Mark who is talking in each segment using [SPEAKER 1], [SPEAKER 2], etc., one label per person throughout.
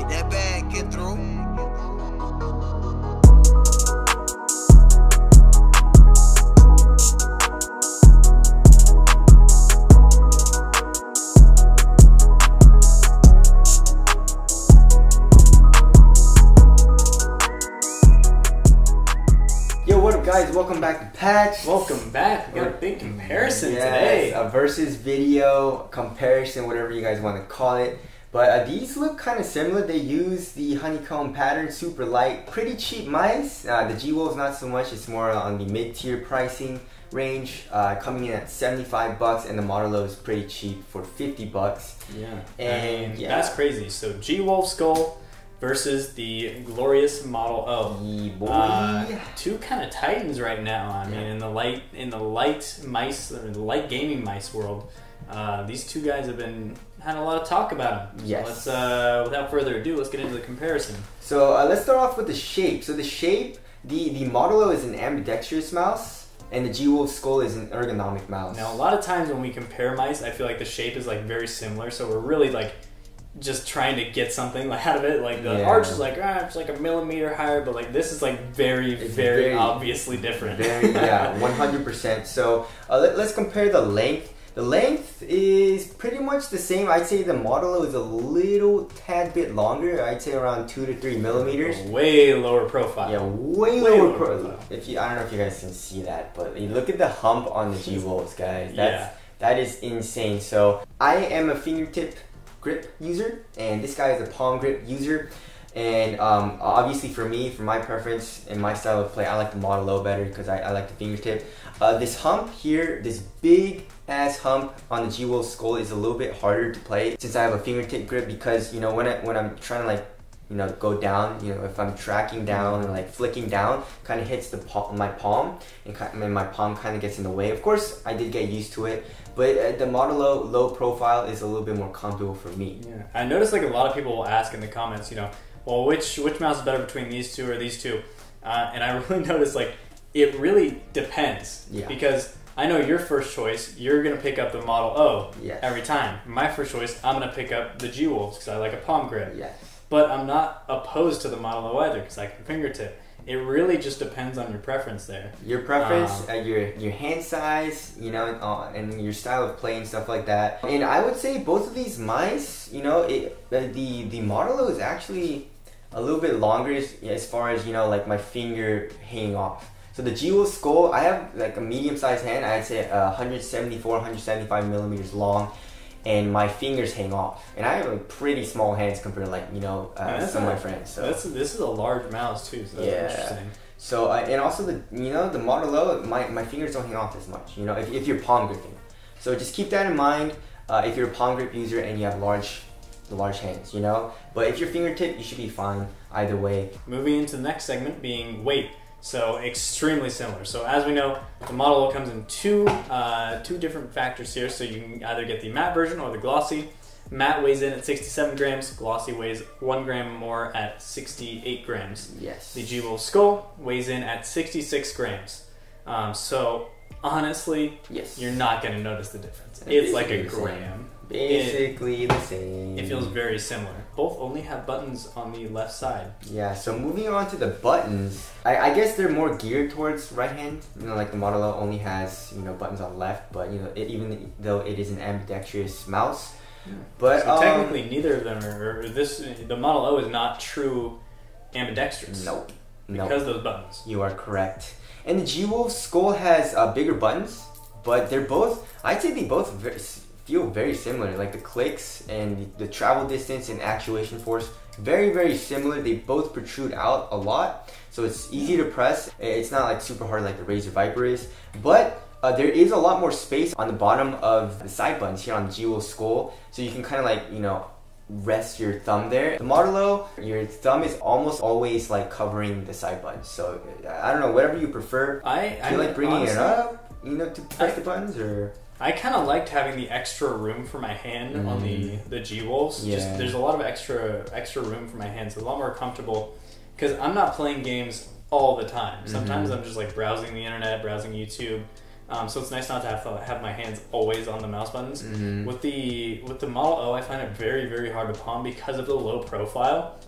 [SPEAKER 1] Get that bag, get through.
[SPEAKER 2] Guys, welcome back to Patch.
[SPEAKER 3] Welcome back. We got a big comparison
[SPEAKER 2] today.
[SPEAKER 3] today.
[SPEAKER 2] A versus video comparison, whatever you guys want to call it. But these look kind of similar. They use the honeycomb pattern, super light, pretty cheap mice. The G-Wolves not so much. It's more on the mid-tier pricing range, coming in at 75 bucks, and the Model O is pretty cheap for 50 bucks.
[SPEAKER 3] Yeah,
[SPEAKER 2] and
[SPEAKER 3] that's crazy. So G-Wolf Skoll versus the glorious Model O.
[SPEAKER 2] Yeah, boy.
[SPEAKER 3] Two kind of titans right now. I mean, in the light mice, or the light gaming mice world, these two guys have had a lot of talk about them.
[SPEAKER 2] Yes.
[SPEAKER 3] So let's, without further ado, let's get into the comparison.
[SPEAKER 2] So let's start off with the shape. So the shape, the Model O is an ambidextrous mouse, and the G-Wolf Skoll is an ergonomic mouse.
[SPEAKER 3] Now, a lot of times when we compare mice, I feel like the shape is like very similar. So we're really like just trying to get something out of it. Like the arch is like, it's like a millimeter higher, but like this is like very obviously different.
[SPEAKER 2] Yeah, 100%. So let's compare the length. The length is pretty much the same. I'd say the Model O is a little tad bit longer. I'd say around 2 to 3 millimeters.
[SPEAKER 3] Way lower profile.
[SPEAKER 2] Yeah, way lower profile. I don't know if you guys can see that, but you look at the hump on the G-Wolves, guys. That is insane. So I am a fingertip grip user, and this guy is a palm grip user. And obviously for me, for my preference and my style of play, I like the Model O better because I like the fingertip. This hump here, this big ass hump on the G-Wolf Skoll is a little bit harder to play since I have a fingertip grip, because you know when I'm trying to like go down, if I'm tracking down and like flicking down, kind of hits my palm, and my palm kind of gets in the way. Of course, I did get used to it, but the Model O low profile is a little bit more comfortable for me.
[SPEAKER 3] Yeah, I noticed like a lot of people will ask in the comments, well, which mouse is better between these two or these two? And I really noticed like it really depends.
[SPEAKER 2] Yeah.
[SPEAKER 3] Because I know your first choice, you're gonna pick up the Model O every time. My first choice, I'm gonna pick up the G-Wolves because I like a palm grip.
[SPEAKER 2] Yes.
[SPEAKER 3] But I'm not opposed to the Model O either because I can fingertip. It really just depends on your preference there.
[SPEAKER 2] Your preference, your hand size, and your style of play and stuff like that. And I would say both of these mice, the Model O is actually a little bit longer as far as, like my finger hanging off. So the G-Wolf Skoll, I have like a medium-sized hand. I'd say 174, 175 millimeters long, and my fingers hang off. And I have a pretty small hands compared to like some of my friends. So
[SPEAKER 3] this is a large mouse too. So that's interesting.
[SPEAKER 2] So and also the Model O, my fingers don't hang off as much. If you're palm gripping. So just keep that in mind. If you're a palm grip user and you have large hands, But if you're fingertip, you should be fine either way.
[SPEAKER 3] Moving into the next segment being weight. So extremely similar. So as we know, the Model O comes in two different factors here. So you can either get the matte version or the glossy. Matte weighs in at 67 grams. Glossy weighs 1 gram more at 68 grams.
[SPEAKER 2] Yes.
[SPEAKER 3] The G-Wolf Skoll weighs in at 66 grams. So honestly, you're not going to notice the difference. It's like a gram.
[SPEAKER 2] Basically the same.
[SPEAKER 3] It feels very similar. Both only have buttons on the left side.
[SPEAKER 2] Yeah, so moving on to the buttons, I guess they're more geared towards right hand. Like the Model O only has buttons on left, but even though it is an ambidextrous mouse.
[SPEAKER 3] Yeah.
[SPEAKER 2] But
[SPEAKER 3] so technically neither of them are the Model O is not true ambidextrous.
[SPEAKER 2] Nope.
[SPEAKER 3] Because of those buttons.
[SPEAKER 2] You are correct. And the G-Wolf Skoll has bigger buttons, but they're both, I'd say they both feel very similar. Like the clicks and the travel distance and actuation force, very similar. They both protrude out a lot, so it's easy to press. It's not like super hard like the Razer Viper is, but there is a lot more space on the bottom of the side buttons here on the G-Wolf Skoll, so you can kind of like rest your thumb there. The Model O, your thumb is almost always like covering the side buttons, so I don't know, whatever you prefer.
[SPEAKER 3] I
[SPEAKER 2] feel like bringing it up to press the buttons, or
[SPEAKER 3] I kind of liked having the extra room for my hand on the G-Wolves.
[SPEAKER 2] Yeah.
[SPEAKER 3] Just there's a lot of extra room for my hand, so it's a lot more comfortable because I'm not playing games all the time. Sometimes I'm just like browsing the internet, browsing YouTube, So it's nice not to have my hands always on the mouse buttons.
[SPEAKER 2] Mm-hmm.
[SPEAKER 3] With the Model O, I find it very, very hard to palm because of the low profile.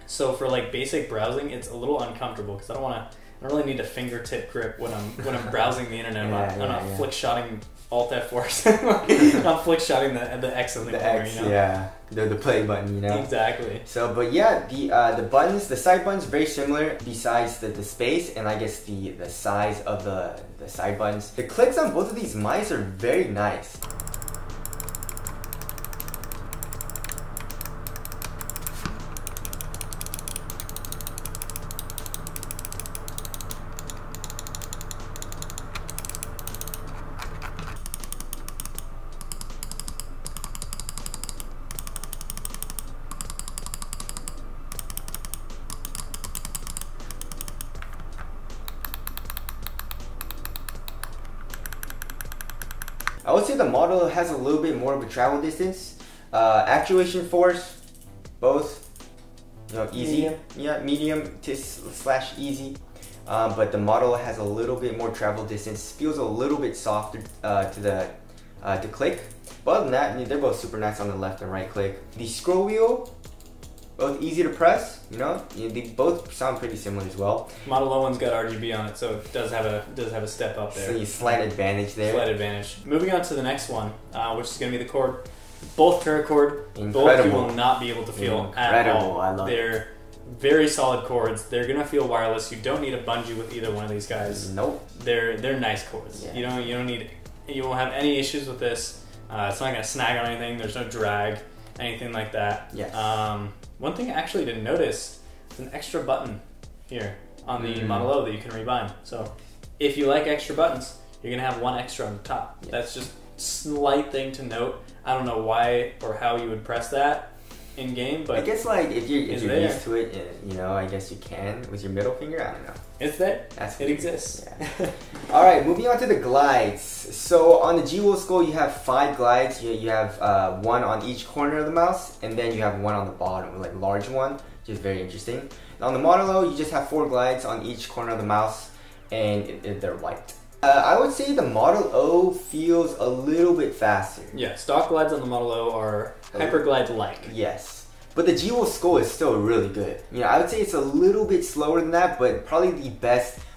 [SPEAKER 3] So for like basic browsing, it's a little uncomfortable because I don't really need a fingertip grip when I'm browsing the internet. I'm not flick-shotting Alt F4. I'm flick-shotting the X in the corner,
[SPEAKER 2] X,
[SPEAKER 3] you know?
[SPEAKER 2] Yeah, the play button, you know?
[SPEAKER 3] Exactly.
[SPEAKER 2] So, but yeah, the buttons, the side buttons, very similar besides the space and I guess the size of the side buttons. The clicks on both of these mice are very nice. I would say the model has a little bit more of a travel distance. Actuation force, both, you know, easy. Medium / easy. But the model has a little bit more travel distance. Feels a little bit softer to click. But other than that, they're both super nice on the left and right click. The scroll wheel, both easy to press. You know, they both sound pretty similar as well.
[SPEAKER 3] Model O one's got RGB on it, so it does have a step up there.
[SPEAKER 2] So you slight advantage there.
[SPEAKER 3] Slight advantage. Moving on to the next one, which is going to be the cord. Both paracord.
[SPEAKER 2] Incredible.
[SPEAKER 3] Both you will not be able to feel at all.
[SPEAKER 2] I love
[SPEAKER 3] They're very solid cords. They're going to feel wireless. You don't need a bungee with either one of these guys.
[SPEAKER 2] Nope.
[SPEAKER 3] They're nice cords.
[SPEAKER 2] Yeah.
[SPEAKER 3] You won't have any issues with this. It's not going to snag on anything. There's no drag, anything like that.
[SPEAKER 2] Yes.
[SPEAKER 3] One thing I actually didn't notice is an extra button here on the Model O that you can rebind. So if you like extra buttons, you're going to have one extra on the top.
[SPEAKER 2] Yes.
[SPEAKER 3] That's just a slight thing to note. I don't know why or how you would press that in game, but
[SPEAKER 2] I guess like if you're
[SPEAKER 3] there.
[SPEAKER 2] used to it, you know, I guess you can with your middle finger. I don't know.
[SPEAKER 3] It's there.
[SPEAKER 2] That's
[SPEAKER 3] it
[SPEAKER 2] weird.
[SPEAKER 3] exists.
[SPEAKER 2] Yeah. All right, moving on to the glides. So on the G-Will Skoll, you have 5 glides. You have one on each corner of the mouse, and then you have one on the bottom, like large one, which is very interesting. Now on the Model O, you just have 4 glides on each corner of the mouse, and they're white. I would say the Model O feels a little bit faster.
[SPEAKER 3] Yeah, stock glides on the Model O are hyperglide-like.
[SPEAKER 2] Yes. But the G-Will Skoll is still really good. You know, I would say it's a little bit slower than that, but probably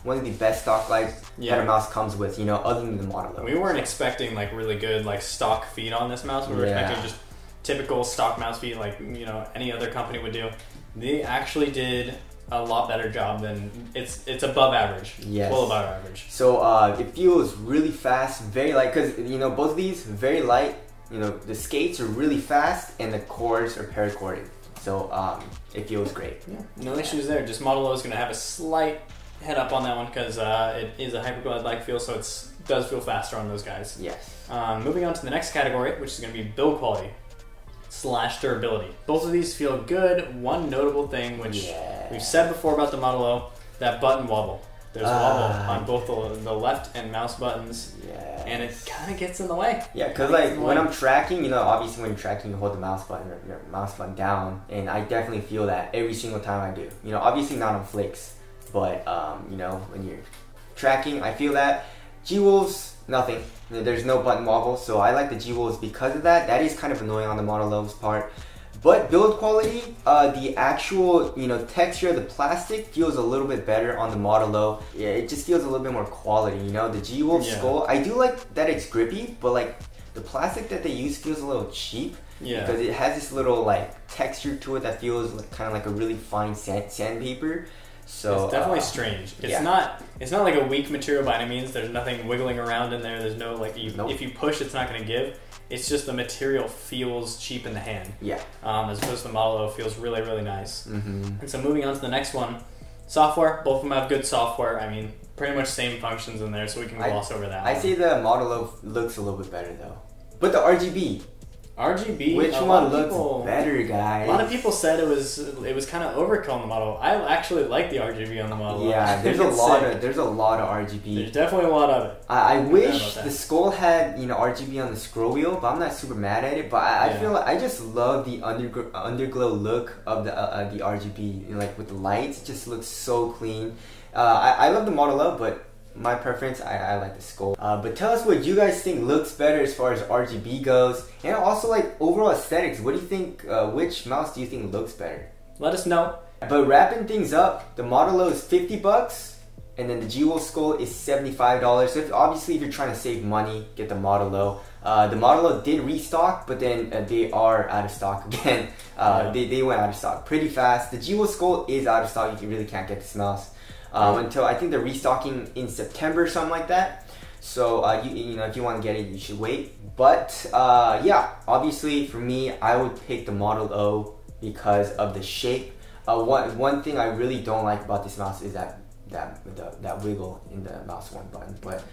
[SPEAKER 2] one of the best stock glides that a mouse comes with, you know, other than the Model O.
[SPEAKER 3] We weren't expecting like really good like stock feet on this mouse. We were expecting just typical stock mouse feet like, you know, any other company would do. They actually did a lot better job than it's above average.
[SPEAKER 2] Yes.
[SPEAKER 3] Well above average.
[SPEAKER 2] So it feels really fast, very light, because you know both of these very light. You know, the skates are really fast and the cords are paracorded. So it feels great.
[SPEAKER 3] Yeah, no issues there. Just Model O is going to have a slight head up on that one because it is a hyperglide-like feel, so it does feel faster on those guys.
[SPEAKER 2] Yes.
[SPEAKER 3] Moving on to the next category, which is going to be build quality / durability. Both of these feel good. One notable thing, which we've said before about the Model O, that button wobble. There's a wobble on both the left and mouse buttons, and it kind of gets in the way. Yeah,
[SPEAKER 2] because like when I'm tracking, you know, obviously when you're tracking, you hold the mouse button or your mouse button down, and I definitely feel that every single time I do. You know, obviously not on flicks, but you know, when you're tracking, I feel that. G-Will's, nothing. There's no button wobble, so I like the G-Will's because of that. That is kind of annoying on the Model O's part. But build quality, the actual, you know, texture of the plastic feels a little bit better on the Model O. Yeah, it just feels a little bit more quality, you know. The G-Will Skoll, I do like that it's grippy, but like the plastic that they use feels a little cheap. Yeah. Because it has this little like texture to it that feels like, kind of like a really fine sandpaper. So
[SPEAKER 3] it's definitely strange. It's not like a weak material by any means. There's nothing wiggling around in there. There's no like if you push, it's not going to give. It's just the material feels cheap in the hand. Yeah. As opposed to the Model O feels really, really nice. Mm-hmm. And so moving on to the next one, software. Both of them have good software. I mean, pretty much same functions in there, so we can gloss over that.
[SPEAKER 2] I say the Model O looks a little bit better though. But the RGB. Which one looks better, guys?
[SPEAKER 3] A lot of people said it was kind of overkill on the Model. I actually like the RGB on the Model.
[SPEAKER 2] Yeah, there's a lot of RGB.
[SPEAKER 3] There's definitely a lot of it.
[SPEAKER 2] I wish the Skoll had, you know, RGB on the scroll wheel, but I'm not super mad at it. But I feel like I just love the underglow look of the RGB, you know, like with the lights. It just looks so clean. I love the Model O, but my preference, I like the Skoll. But tell us what you guys think looks better as far as RGB goes, and also like overall aesthetics. What do you think? Which mouse do you think looks better?
[SPEAKER 3] Let us know.
[SPEAKER 2] But wrapping things up, the Model O is $50. And then the G-Wolf Skoll is $75. So obviously if you're trying to save money, get the Model O. The Model O did restock, but then they are out of stock again. They went out of stock pretty fast. The G-Wolf Skoll is out of stock if you really can't get this mouse. Until I think they're restocking in September or something like that. So you know, if you want to get it, you should wait. But yeah, obviously for me, I would pick the Model O because of the shape. One thing I really don't like about this mouse is that wiggle in the mouse one button. But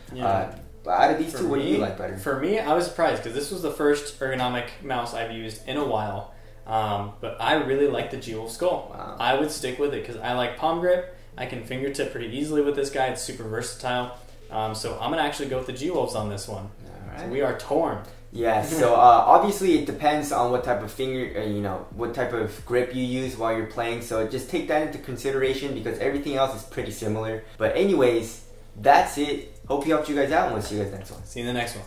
[SPEAKER 2] out of these two, what do you like better?
[SPEAKER 3] For me, I was surprised because this was the first ergonomic mouse I've used in a while. But I really like the G-Wolf Skoll.
[SPEAKER 2] Wow.
[SPEAKER 3] I would stick with it because I like palm grip. I can fingertip pretty easily with this guy. It's super versatile. So I'm gonna actually go with the G-Wolves on this one.
[SPEAKER 2] All right.
[SPEAKER 3] So we are torn.
[SPEAKER 2] Yeah, so obviously it depends on what type of what type of grip you use while you're playing. So just take that into consideration because everything else is pretty similar. But anyways, that's it. Hope you helped you guys out, and we'll see you guys next one.
[SPEAKER 3] See you in the next one.